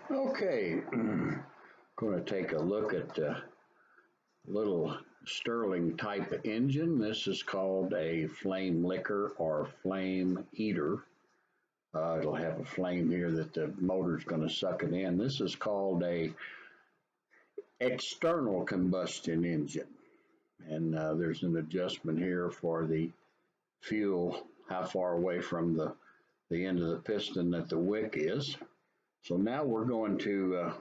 Okay, going to take a look at the little Stirling type of engine. This is called a flame licker or flame eater. It'll have a flame here that the motor's going to suck it in. This is called a external combustion engine. And there's an adjustment here for the fuel, how far away from the end of the piston that the wick is. So now we're going to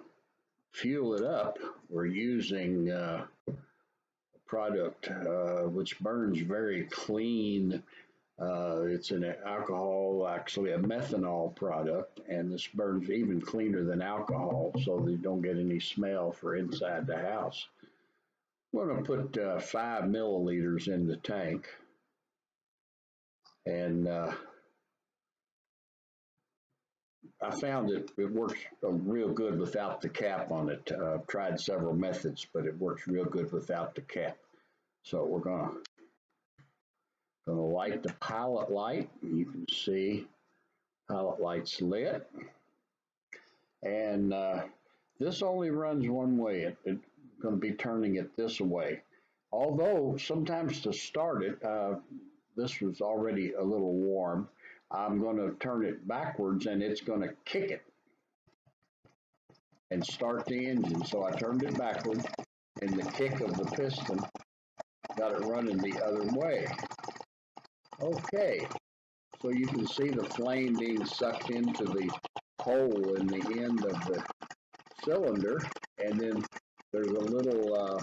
fuel it up. We're using a product which burns very clean. It's an alcohol, actually a methanol product, and this burns even cleaner than alcohol, so that you don't get any smell for inside the house. We're going to put 5 milliliters in the tank, and I found that it works real good without the cap on it. I've tried several methods, but it works real good without the cap. So we're going to light the pilot light. You can see pilot light's lit. And this only runs one way. It's going to be turning it this way. Although sometimes to start it, this was already a little warm. I'm going to turn it backwards and it's going to kick it and start the engine. So I turned it backwards and the kick of the piston got it running the other way. Okay, so you can see the flame being sucked into the hole in the end of the cylinder, and then there's a little,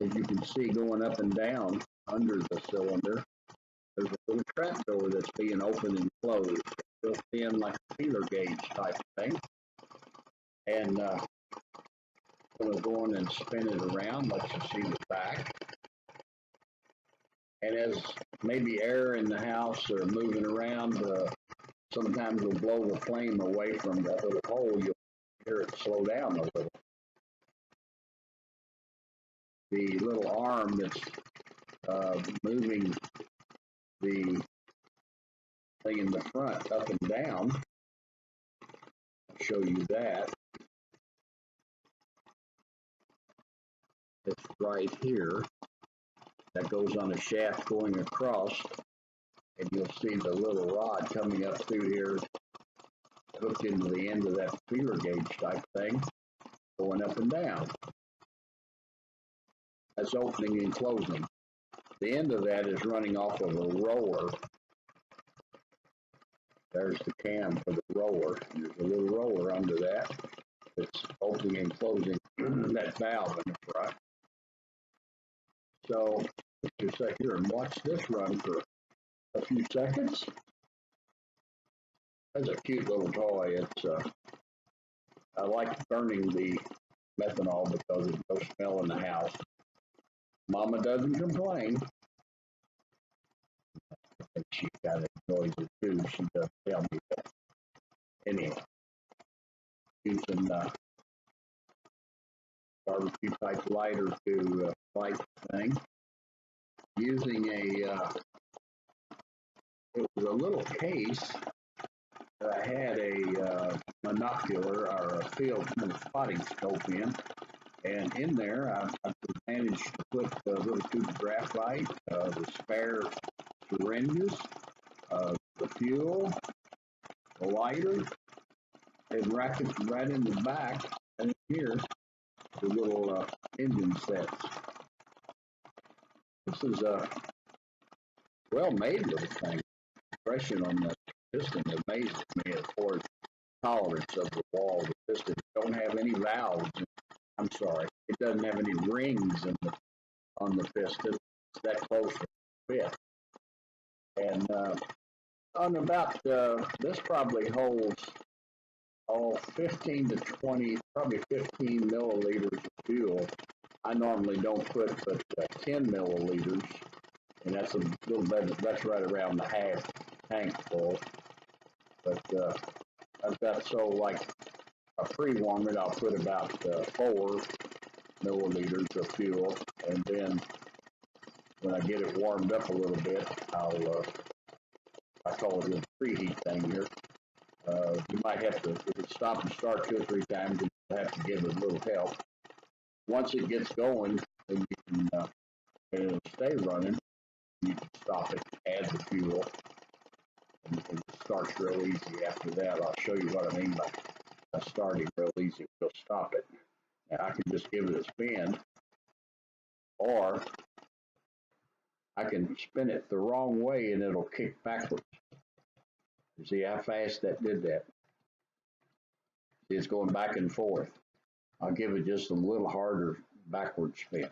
as you can see, going up and down under the cylinder. There's a little trap door that's being opened and closed, built in like a feeler gauge type thing. And I'm going to go on and spin it around, let you see the back. And as maybe air in the house or moving around, sometimes will blow the flame away from that little hole. You'll hear it slow down a little. The little arm that's moving the thing in the front up and down, I'll show you that. It's right here. That goes on a shaft going across, and you'll see the little rod coming up through here, hooked into the end of that feeler gauge type thing, going up and down. That's opening and closing. The end of that is running off of a roller. There's the cam for the roller. There's a little roller under that that's opening and closing that valve in the front. So just sit here and watch this run for a few seconds. That's a cute little toy. It's I like burning the methanol because there's no smell in the house. Mama doesn't complain. I think she kind of enjoys it too. She does tell me that. Anyhow, using barbecue type lighter to light the thing. Using it was a little case that I had a monocular or a field spotting scope in. And in there, I managed to put a little tube of graphite, the spare syringes, the fuel, the lighter, and rack it right in the back. And here, the little engine sets. This is a well-made little thing. Impression on the piston amazes me as far as tolerance of the wall. The piston don't have any valves. I'm sorry, it doesn't have any rings on the piston. It's that close to fit. And on about, this probably holds 15 to 20, probably 15 milliliters of fuel. I normally don't put but 10 milliliters, and that's a little bit, that's right around the half tank full. But I've got, so like a pre-warm it, I'll put about 4 milliliters of fuel, and then when I get it warmed up a little bit, I call it a preheat thing here, You might have to, if it stop and start 2 or 3 times, you have to give it a little help. Once it gets going, then you can, and it'll stay running. You can stop it, add the fuel, and it starts real easy after that. I'll show you what I mean by starting real easy. We'll stop it. Now I can just give it a spin, or I can spin it the wrong way and it'll kick backwards. You see how fast that did that? See, it's going back and forth. I'll give it just a little harder backward spin.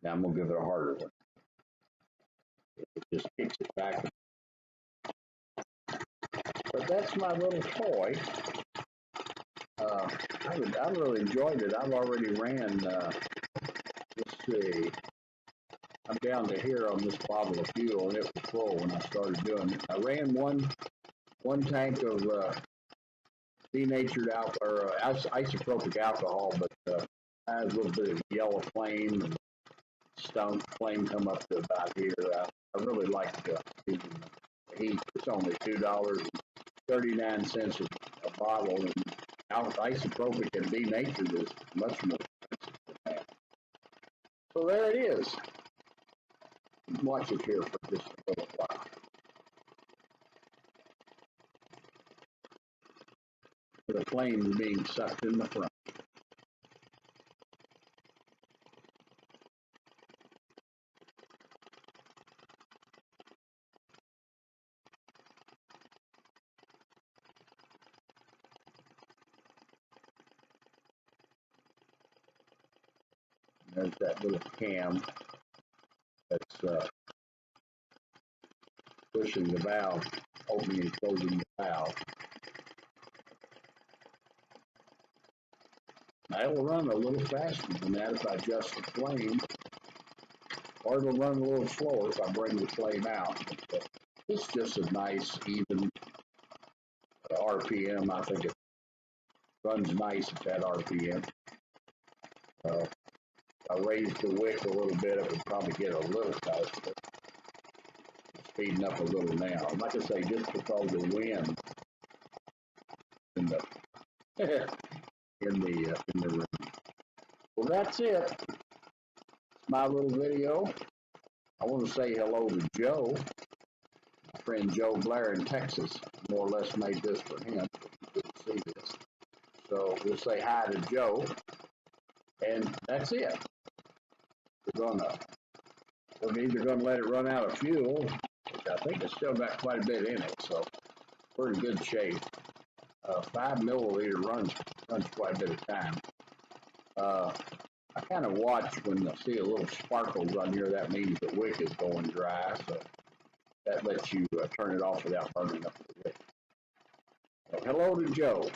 Now I'm going to give it a harder one. It just kicks it back. But that's my little toy. I really enjoyed it. I've already ran, let's see, I'm down to here on this bottle of fuel, and it was full when I started doing it. I ran one tank of denatured alcohol, or isopropyl alcohol, but I had a little bit of yellow flame and stunk flame come up to about here. I really like using the Heet. It's only $2.39 a bottle, and isopropyl and denatured is much more expensive than that. So there it is. Watch it here for just a little while. The flame being sucked in the front. There's that little cam that's pushing the valve, opening and closing the valve. Now it'll run a little faster than that if I adjust the flame, or it'll run a little slower if I bring the flame out. But it's just a nice, even RPM. I think it runs nice at that RPM. I raised the wick a little bit, it would probably get a little faster. Speeding up a little now. Like I say, just because the wind in the in the room. Well, that's it. It's my little video. I want to say hello to Joe, my friend Joe Blair in Texas. More or less made this for him. You couldn't see this, so we'll say hi to Joe, and that's it. We're either gonna let it run out of fuel, which I think it's still got quite a bit in it, so we're in good shape. 5 milliliter runs quite a bit of time. I kind of watch when I see a little sparkle run here. That means the wick is going dry, so that lets you turn it off without burning up the wick. So hello to Joe.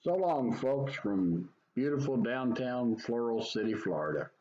So long, folks, from beautiful downtown Floral City, Florida.